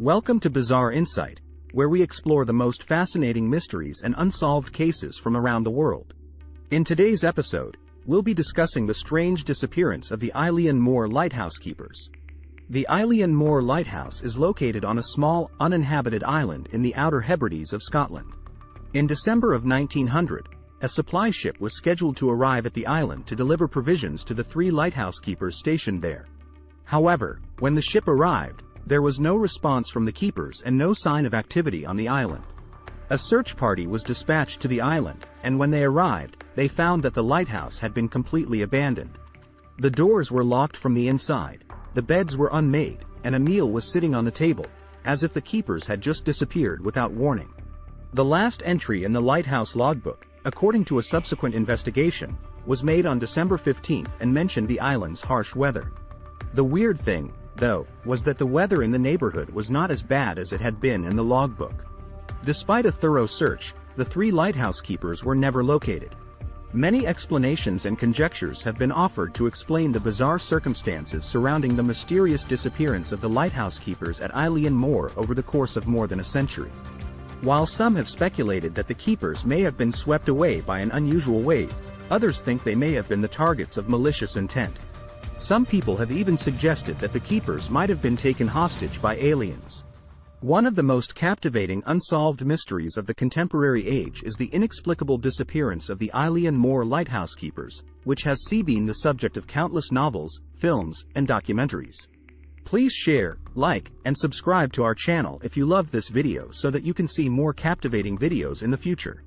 Welcome to Bizarre Insight, where we explore the most fascinating mysteries and unsolved cases from around the world. In today's episode, we'll be discussing the strange disappearance of the Eilean Mor Lighthouse keepers. The Eilean Mor Lighthouse is located on a small, uninhabited island in the Outer Hebrides of Scotland. In December of 1900, a supply ship was scheduled to arrive at the island to deliver provisions to the 3 lighthouse keepers stationed there. However, when the ship arrived, there was no response from the keepers and no sign of activity on the island. A search party was dispatched to the island, and when they arrived, they found that the lighthouse had been completely abandoned. The doors were locked from the inside, the beds were unmade, and a meal was sitting on the table, as if the keepers had just disappeared without warning. The last entry in the lighthouse logbook, according to a subsequent investigation, was made on December 15 and mentioned the island's harsh weather. The weird thing, though, was that the weather in the neighborhood was not as bad as it had been in the logbook. Despite a thorough search, the 3 lighthouse keepers were never located. Many explanations and conjectures have been offered to explain the bizarre circumstances surrounding the mysterious disappearance of the lighthouse keepers at Eilean Mor over the course of more than a century. While some have speculated that the keepers may have been swept away by an unusual wave, others think they may have been the targets of malicious intent. Some people have even suggested that the keepers might have been taken hostage by aliens. One of the most captivating unsolved mysteries of the contemporary age is the inexplicable disappearance of the Eilean Mor Lighthouse keepers, which has been the subject of countless novels, films, and documentaries. Please share, like, and subscribe to our channel if you loved this video so that you can see more captivating videos in the future.